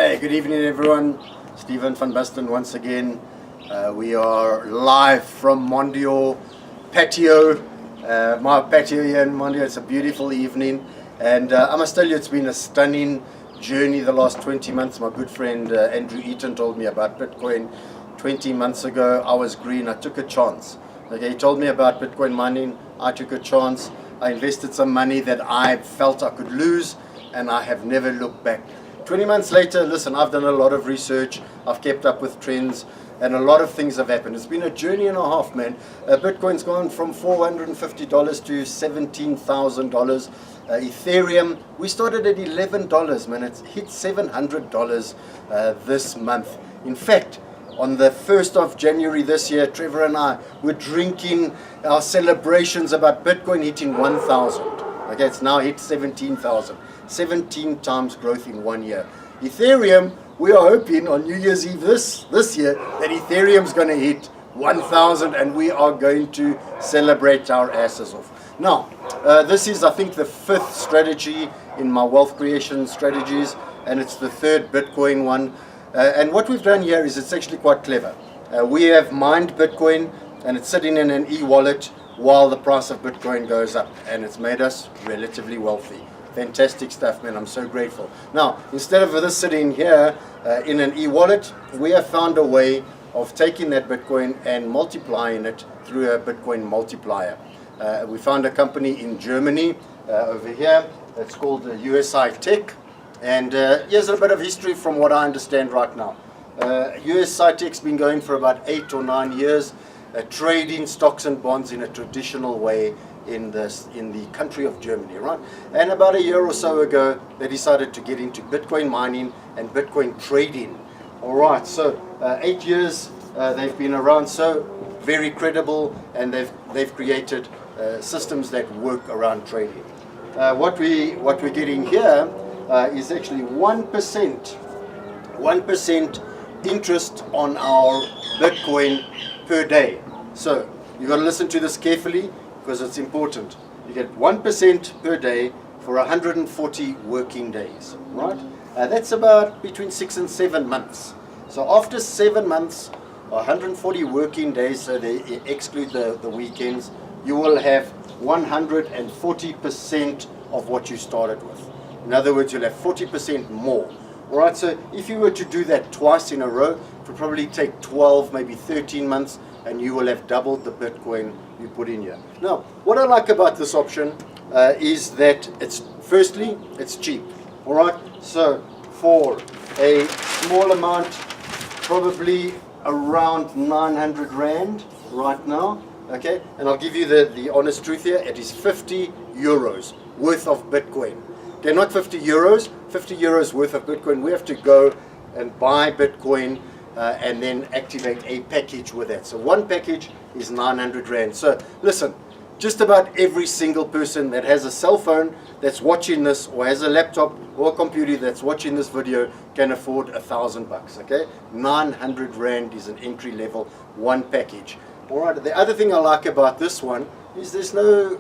Hey, good evening everyone. Stephen van Basten once again. We are live from Mondial patio. My patio here in Mondial. It's a beautiful evening, and I must tell you, it's been a stunning journey the last 20 months. My good friend Andrew Eaton told me about Bitcoin 20 months ago. I was green. I took a chance. Okay, he told me about Bitcoin mining. I took a chance. I invested some money that I felt I could lose, and I have never looked back. 20 months later, listen, I've done a lot of research, I've kept up with trends, and a lot of things have happened. It's been a journey and a half, man. Bitcoin's gone from $450 to $17,000. Ethereum, we started at $11, man. It's hit $700 this month. In fact, on the 1st of January this year, Trevor and I were drinking our celebrations about Bitcoin hitting 1,000. Okay, it's now hit 17,000. 17 times growth in 1 year. Ethereum, we are hoping on New Year's Eve this year that Ethereum's going to hit 1,000 and we are going to celebrate our asses off. Now, this is, I think, the 5th strategy in my wealth creation strategies, and it's the 3rd Bitcoin one. And what we've done here is it's actually quite clever. We have mined Bitcoin and it's sitting in an e-wallet while the price of Bitcoin goes up, and it's made us relatively wealthy. Fantastic stuff, man. I'm so grateful. Now, instead of this sitting here in an e-wallet, we have found a way of taking that Bitcoin and multiplying it through a Bitcoin multiplier. We found a company in Germany over here. It's called USI Tech. And here's a bit of history from what I understand right now. USI Tech's been going for about 8 or 9 years, trading stocks and bonds in a traditional way in the country of Germany, right? And about a year or so ago, they decided to get into Bitcoin mining and Bitcoin trading. All right, so 8 years they've been around, so very credible, and they've created systems that work around trading. What we're getting here is actually 1% interest on our Bitcoin per day. So you've got to listen to this carefully, because it's important. You get 1% per day for 140 working days, right? That's about between 6 and 7 months. So after 7 months, 140 working days, so they exclude the weekends, you will have 140% of what you started with. In other words, you'll have 40% more. All right, so if you were to do that twice in a row, it would probably take 12, maybe 13 months, and you will have doubled the Bitcoin you put in here. Now, what I like about this option is that firstly, it's cheap. All right, so for a small amount, probably around 900 Rand right now, okay? And I'll give you the honest truth here, it is 50 euros worth of Bitcoin. Okay, not 50 euros, 50 euros worth of Bitcoin. We have to go and buy Bitcoin and then activate a package with that. So one package is 900 Rand. So listen, just about every single person that has a cell phone that's watching this, or has a laptop or a computer that's watching this video, can afford $1,000, okay? 900 Rand is an entry level, one package. All right, the other thing I like about this one is there's no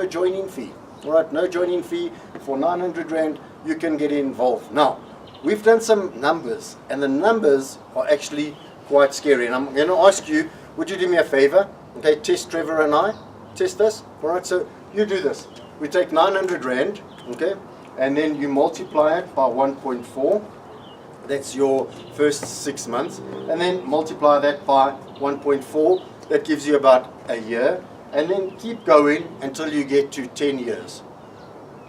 joining fee. All right, no joining fee. For 900 Rand, you can get involved. Now, we've done some numbers, and the numbers are actually quite scary. And I'm going to ask you, would you do me a favor? Okay, test Trevor and I. Test this. All right, so you do this. We take 900 Rand, okay, and then you multiply it by 1.4. That's your first 6 months. And then multiply that by 1.4. That gives you about a year. And then keep going until you get to 10 years.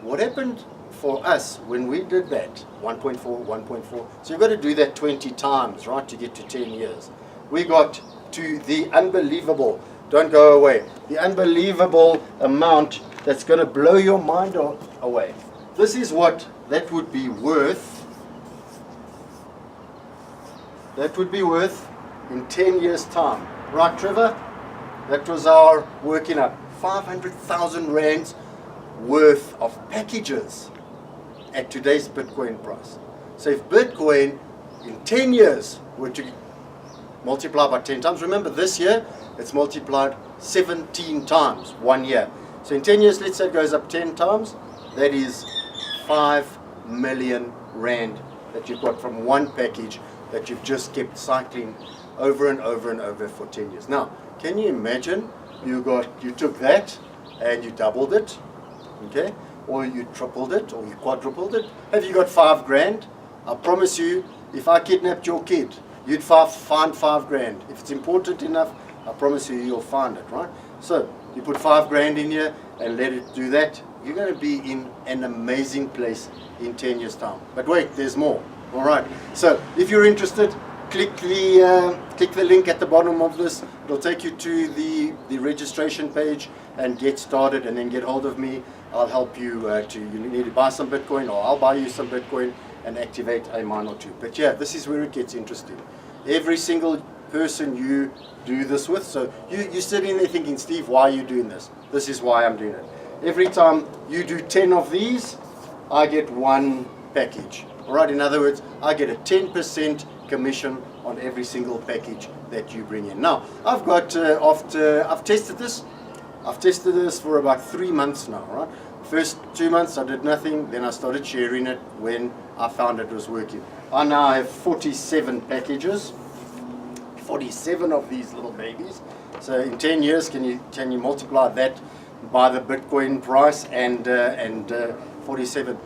What happened for us when we did that? 1.4, 1.4. So you've got to do that 20 times, right, to get to 10 years. We got to the unbelievable, don't go away, the unbelievable amount that's going to blow your mind away. This is what that would be worth. That would be worth in 10 years' time. Right, Trevor? That was our working up. 500,000 Rands worth of packages at today's Bitcoin price. So if Bitcoin in 10 years were to multiply by 10 times, remember this year it's multiplied 17 times 1 year. So in 10 years, let's say it goes up 10 times, that is 5 million Rand that you've got from one package that you've just kept cycling over and over and over for 10 years. Now, can you imagine you took that and you doubled it, okay? Or you tripled it, or you quadrupled it? Have you got 5 grand? I promise you, if I kidnapped your kid, you'd find 5 grand. If it's important enough, I promise you, you'll find it, right? So, you put 5 grand in here and let it do that, you're going to be in an amazing place in 10 years' time. But wait, there's more. All right. So, if you're interested, click the link at the bottom of this. It'll take you to the registration page and get started, and then get hold of me. I'll help you you need to buy some Bitcoin, or I'll buy you some Bitcoin and activate a mine or two. But yeah, this is where it gets interesting. Every single person you do this with, so you're sitting there thinking, Steve, why are you doing this? This is why I'm doing it. Every time you do 10 of these, I get 1 package. All right, in other words, I get a 10% commission on every single package that you bring in. Now, I've got, I've tested this for about 3 months now, right? First 2 months I did nothing, then I started sharing it when I found it was working. I now have 47 packages, 47 of these little babies. So in 10 years, can you multiply that by the Bitcoin price and 47?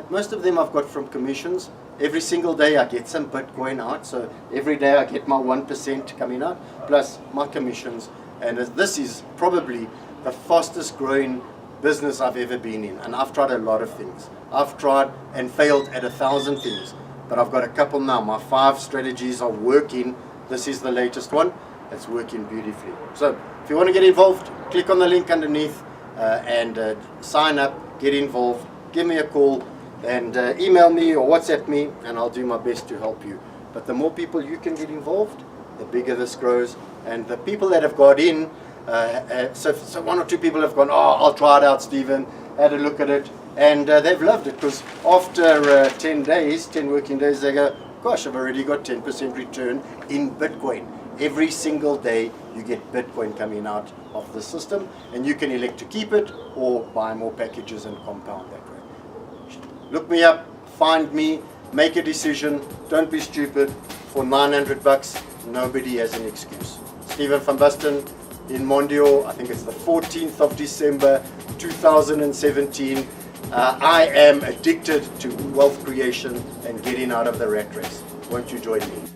Most of them I've got from commissions. Every single day I get some Bitcoin out, so every day I get my 1% coming out, plus my commissions. And this is probably the fastest growing business I've ever been in. And I've tried a lot of things. I've tried and failed at 1,000 things, but I've got a couple now. My 5 strategies are working. This is the latest one. It's working beautifully. So if you want to get involved, click on the link underneath and sign up, get involved, give me a call, and email me or WhatsApp me, and I'll do my best to help you. But the more people you can get involved, the bigger this grows. And the people that have got in, so 1 or 2 people have gone, oh, I'll try it out, Stephen, had a look at it, and they've loved it, because after 10 working days, they go, gosh, I've already got 10% return in Bitcoin. Every single day you get Bitcoin coming out of the system, and you can elect to keep it or buy more packages and compound that way. Look me up, find me, make a decision, don't be stupid. For 900 bucks, nobody has an excuse. Stephen van Basten in Mondial, I think it's the 14th of December 2017. I am addicted to wealth creation and getting out of the rat race. Won't you join me?